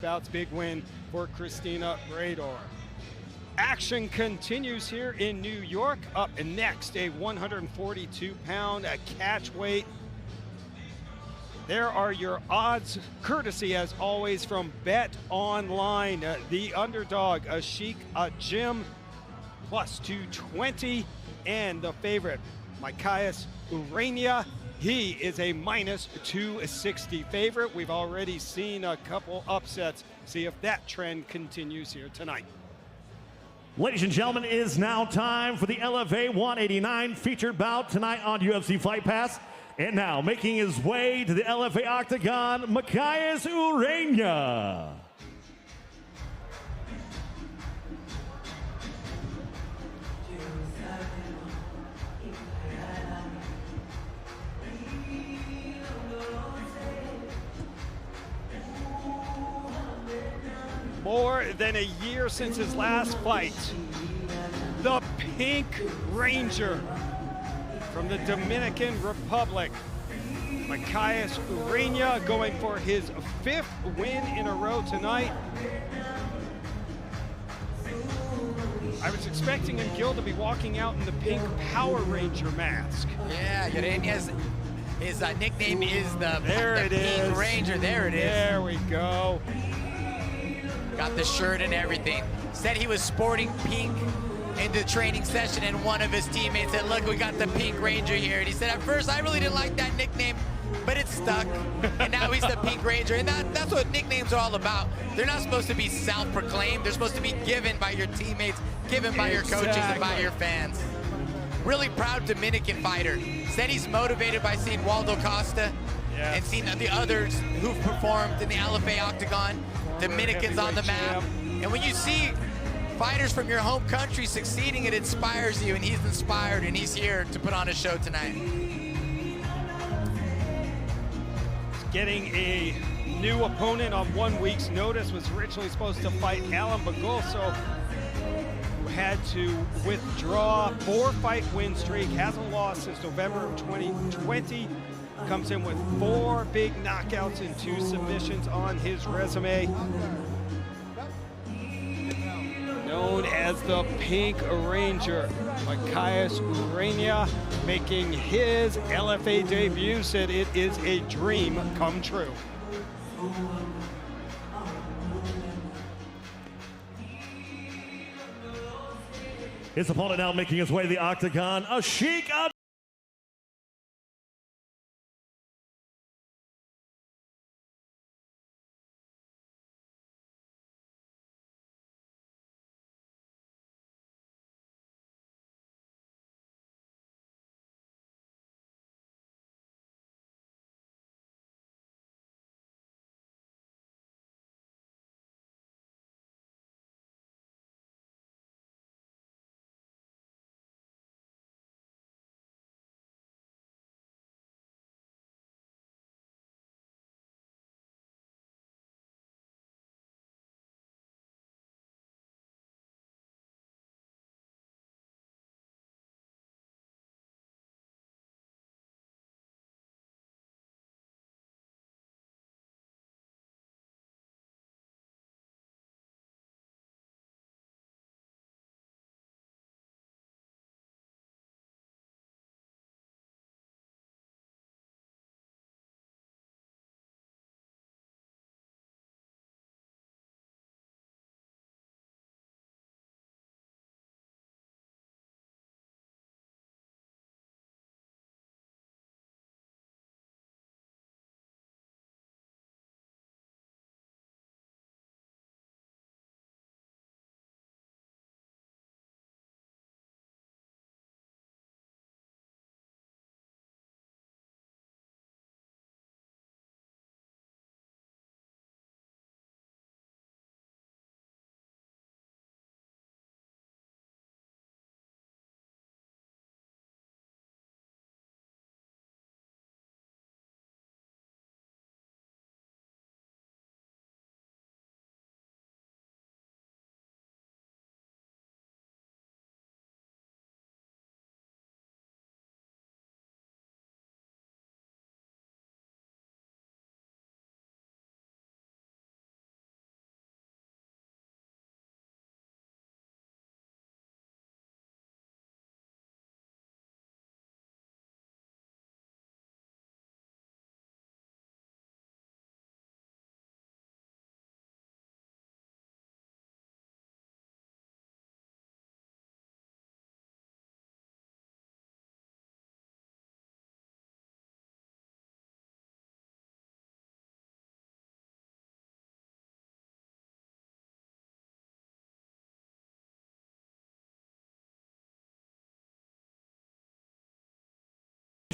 Bouts, big win for Christina Rador. Action continues here in New York. Up next, a 142-pound catch weight. There are your odds, courtesy as always from Bet Online. The underdog, Ashiek Ajim, plus 220, and the favorite, Micaias Ureña. He is a minus 260 favorite. We've already seen a couple upsets. See if that trend continues here tonight. Ladies and gentlemen, it is now time for the LFA 189 featured bout tonight on UFC Fight Pass. And now, making his way to the LFA Octagon, Micaias Ureña. More than a year since his last fight, the Pink Ranger from the Dominican Republic, Micaias Ureña, going for his 5th win in a row tonight. I was expecting him, Gil, to be walking out in the pink Power Ranger mask. Yeah, Ureña's his nickname is the Pink Ranger. There it is. There we go. Got the shirt and everything. Said he was sporting pink into the training session, and one of his teammates said, look, we got the Pink Ranger here. And he said, at first, I really didn't like that nickname, but it stuck. And now he's the Pink Ranger. And that's what nicknames are all about. They're not supposed to be self-proclaimed. They're supposed to be given by your teammates, given by your coaches and by your fans. Really proud Dominican fighter. Said he's motivated by seeing Waldo Costa and seeing the others who've performed in the LFA Octagon. Dominicans on the map. And when you see fighters from your home country succeeding, it inspires you, and he's inspired, and he's here to put on a show tonight. Getting a new opponent on 1 week's notice. Was originally supposed to fight Alan Bagolso, who had to withdraw. 4-fight win streak, hasn't lost since November of 2020. Comes in with 4 big knockouts and 2 submissions on his resume. Known as the Pink Ranger, Micaias Ureña, making his LFA debut, said it is a dream come true. His opponent now making his way to the Octagon, Ashiek Ajim.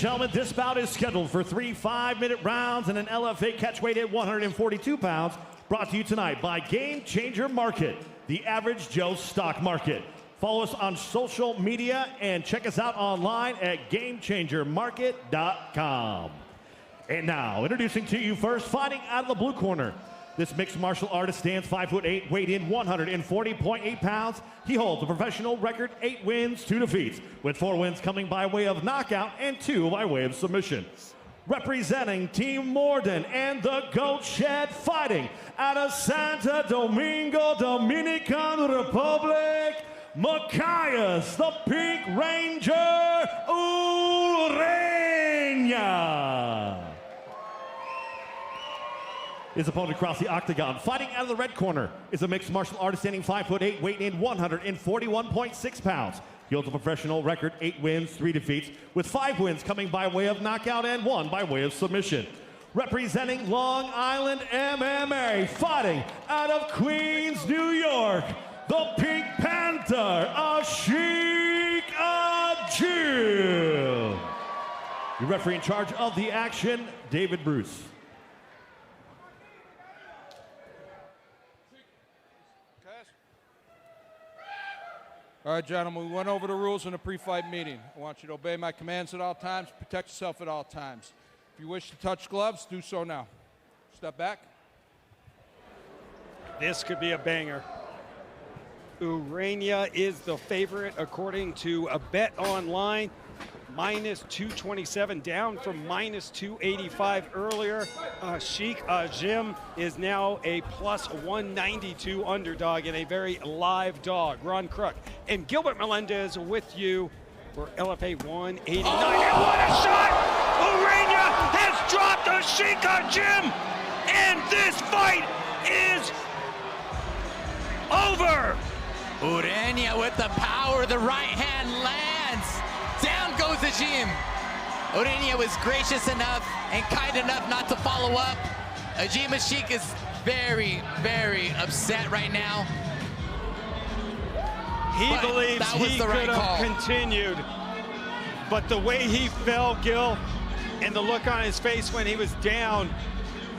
gentlemen, this bout is scheduled for 3 5-minute rounds and an LFA catchweight at 142 pounds, brought to you tonight by Game Changer Market, the average Joe stock market. Follow us on social media and check us out online at GameChangerMarket.com. And now, introducing to you first, fighting out of the blue corner. This mixed martial artist stands 5'8", weighed in 140.8 pounds. He holds a professional record, 8 wins, 2 defeats, with 4 wins coming by way of knockout and 2 by way of submission. Representing Team Morden and the Goat Shed, fighting out of Santo Domingo, Dominican Republic, Micaias, the Pink Ranger, Ureña. His opponent across the octagon, fighting out of the red corner, is a mixed martial artist standing 5'8", weighing in 141.6 pounds. He holds a professional record, 8 wins, 3 defeats, with 5 wins coming by way of knockout and 1 by way of submission. Representing Long Island MMA, fighting out of Queens, New York, the Pink Panther, Ashiek Ajim. The referee in charge of the action, David Bruce. All right, gentlemen, we went over the rules in the pre-fight meeting. I want you to obey my commands at all times, protect yourself at all times. If you wish to touch gloves, do so now. Step back. This could be a banger. Ureña is the favorite according to a bet online. Minus 227, down from minus 285 earlier. Ashiek Ajim is now a plus 192 underdog and a very live dog. Ron Crook and Gilbert Melendez with you for LFA 189. Oh! And what a shot! Ureña has dropped Ashiek Ajim, and this fight is over. Ureña with the power, the right hand lands. Down goes Ajim. Ureña was gracious enough and kind enough not to follow up. Ashiek is very, very upset right now. He believes he could have continued, but the way he fell, Gil, and the look on his face when he was down,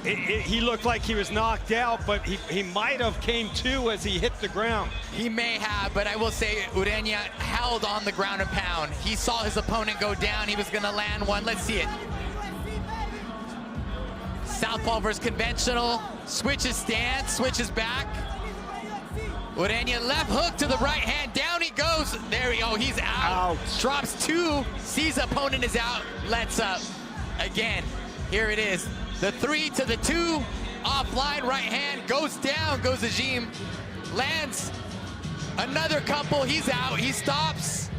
he looked like he was knocked out, but he might have came to as he hit the ground. He may have, but I will say Ureña held on the ground and pound. He saw his opponent go down. He was going to land one. Let's see it. Southpaw versus conventional. Switches stance, switches back. Ureña left hook to the right hand. Down he goes. There we go. He's out. Ouch. Drops 2. Sees opponent is out. Lets up. Again, here it is. The 3 to the 2, offline right hand, goes down, goes Ajim, lands another couple, he's out, he stops.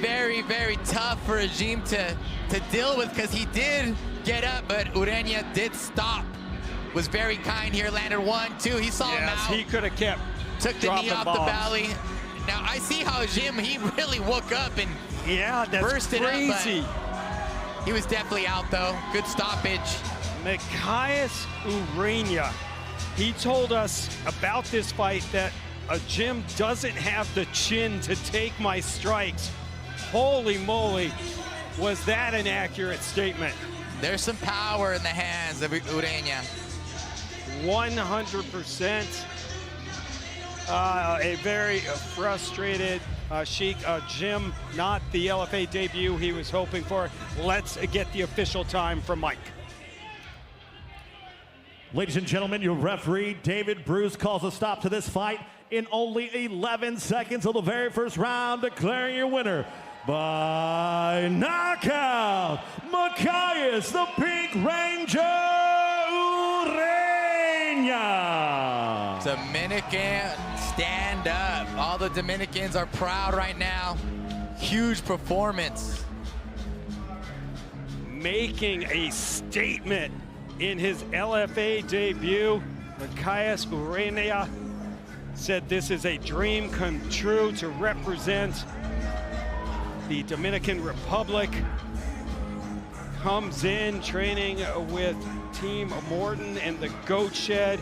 Very, very tough for Ajim to deal with because he did get up, but Ureña did stop. Was very kind here, landed 1, 2, he saw him out. He could have kept took the knee off the belly. Now I see how Ajim, he really woke up and burst it up. But he was definitely out, though. Good stoppage. Micaias Ureña, he told us about this fight that Ajim doesn't have the chin to take my strikes. Holy moly, was that an accurate statement? There's some power in the hands of Ureña. 100%. A very frustrated Ashiek Ajim, not the LFA debut he was hoping for. Let's get the official time from Mike. Ladies and gentlemen, your referee, David Bruce, calls a stop to this fight in only 11 seconds of the very first round, declaring your winner by knockout, Micaias, the Pink Ranger, Ureña. Dominican, stand up. All the Dominicans are proud right now. Huge performance. Making a statement in his LFA debut, Micaias Ureña said this is a dream come true to represent the Dominican Republic. Comes in training with Team Morden and the Goat Shed.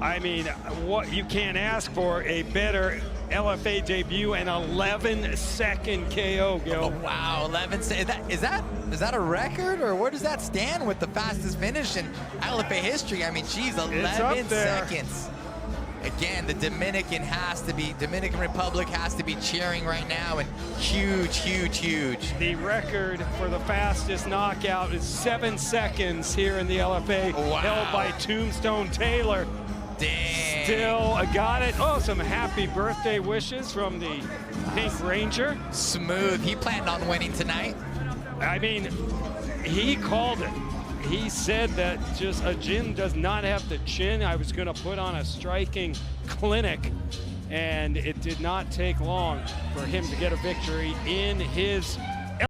I mean, what you can't ask for a better LFA debut, an 11-second KO, Gil. Oh, wow, 11 seconds. Is that a record, or where does that stand with the fastest finish in LFA history? I mean, geez, 11 seconds. Again, the Dominican Republic has to be cheering right now, and huge, huge, huge. The record for the fastest knockout is 7 seconds here in the LFA, held by Tombstone Taylor. Dang. Still got it. Oh, some happy birthday wishes from the Pink Ranger. Smooth. He planned on winning tonight. I mean, he called it. He said that just Ajim does not have the chin. I was going to put on a striking clinic, and it did not take long for him to get a victory in his